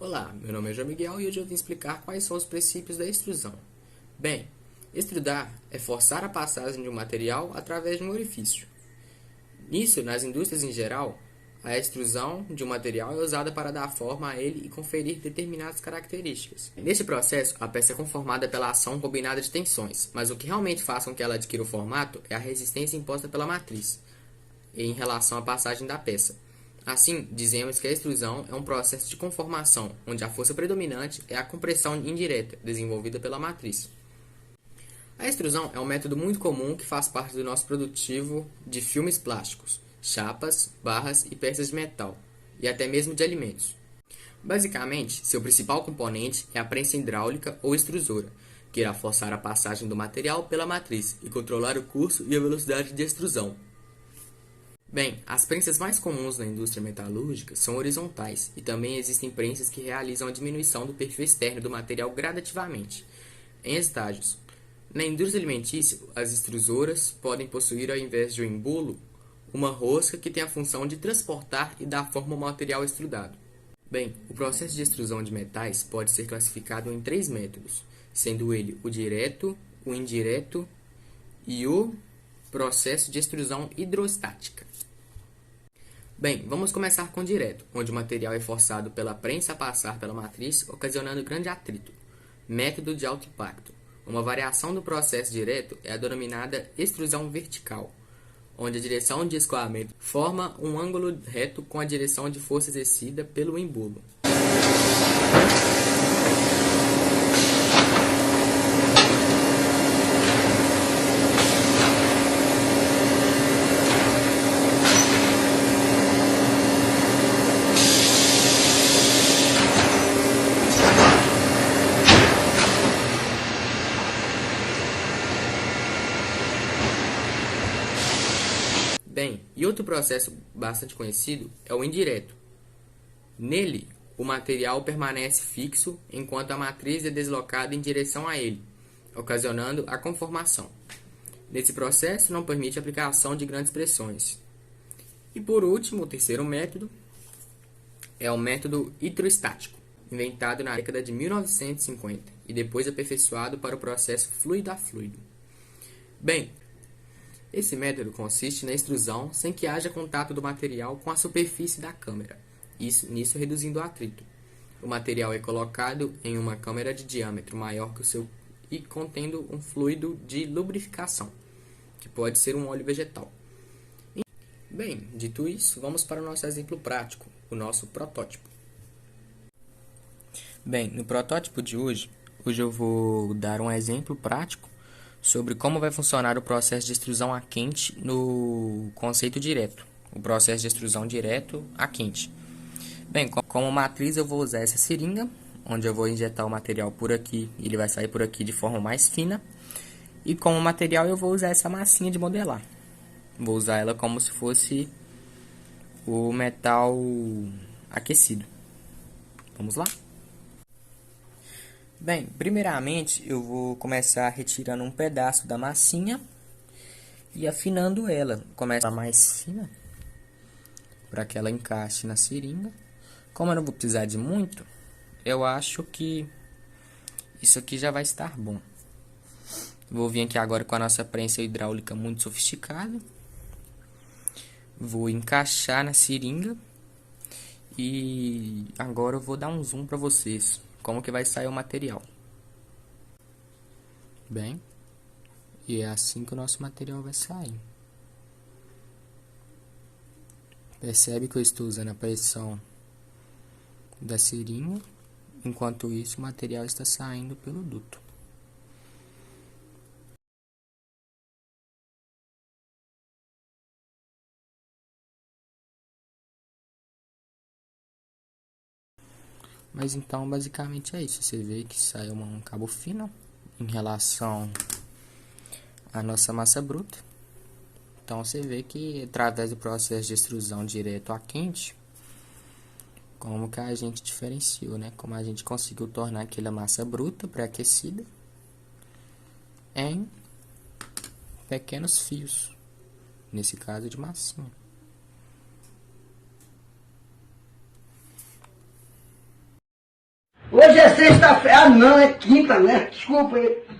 Olá, meu nome é João Miguel e hoje eu vim explicar quais são os princípios da extrusão. Bem, extrudar é forçar a passagem de um material através de um orifício. Nisso, nas indústrias em geral, a extrusão de um material é usada para dar forma a ele e conferir determinadas características. Neste processo, a peça é conformada pela ação combinada de tensões, mas o que realmente faz com que ela adquira o formato é a resistência imposta pela matriz em relação à passagem da peça. Assim, dizemos que a extrusão é um processo de conformação, onde a força predominante é a compressão indireta, desenvolvida pela matriz. A extrusão é um método muito comum que faz parte do nosso produtivo de filmes plásticos, chapas, barras e peças de metal, e até mesmo de alimentos. Basicamente, seu principal componente é a prensa hidráulica ou extrusora, que irá forçar a passagem do material pela matriz e controlar o curso e a velocidade de extrusão. Bem, as prensas mais comuns na indústria metalúrgica são horizontais e também existem prensas que realizam a diminuição do perfil externo do material gradativamente, em estágios. Na indústria alimentícia, as extrusoras podem possuir, ao invés de um embulo, uma rosca que tem a função de transportar e dar forma ao material extrudado. Bem, o processo de extrusão de metais pode ser classificado em 3 métodos, sendo ele o direto, o indireto e o processo de extrusão hidrostática. Bem, vamos começar com o direto, onde o material é forçado pela prensa a passar pela matriz, ocasionando grande atrito. Método de alto impacto. Uma variação do processo direto é a denominada extrusão vertical, onde a direção de escoamento forma um ângulo reto com a direção de força exercida pelo embulo. Bem, e outro processo bastante conhecido é o indireto. Nele, o material permanece fixo enquanto a matriz é deslocada em direção a ele, ocasionando a conformação. Nesse processo, não permite a aplicação de grandes pressões. E por último, o terceiro método é o método hidrostático, inventado na década de 1950 e depois aperfeiçoado para o processo fluido a fluido. Bem, esse método consiste na extrusão sem que haja contato do material com a superfície da câmara, nisso reduzindo o atrito. O material é colocado em uma câmara de diâmetro maior que o seu e contendo um fluido de lubrificação, que pode ser um óleo vegetal. Bem, dito isso, vamos para o nosso exemplo prático, o nosso protótipo. Bem, no protótipo de hoje eu vou dar um exemplo prático sobre como vai funcionar o processo de extrusão a quente no conceito direto, o processo de extrusão direto a quente. Bem, como matriz eu vou usar essa seringa, onde eu vou injetar o material por aqui e ele vai sair por aqui de forma mais fina. E como material eu vou usar essa massinha de modelar. Vou usar ela como se fosse o metal aquecido. Vamos lá? Bem, primeiramente eu vou começar retirando um pedaço da massinha e afinando ela. Começa mais fina para que ela encaixe na seringa. Como eu não vou precisar de muito, eu acho que isso aqui já vai estar bom. Vou vir aqui agora com a nossa prensa hidráulica muito sofisticada. Vou encaixar na seringa e agora eu vou dar um zoom para vocês como que vai sair o material. Bem, e é assim que o nosso material vai sair. Percebe que eu estou usando a pressão da seringa, enquanto isso o material está saindo pelo duto. Mas então basicamente é isso, você vê que sai um cabo fino em relação à nossa massa bruta. Então você vê que através do processo de extrusão direto a quente, como que a gente diferenciou, né? Como a gente conseguiu tornar aquela massa bruta pré-aquecida em pequenos fios, nesse caso de massinha. é sexta-feira. Ah, não, é quinta, né? Desculpa aí.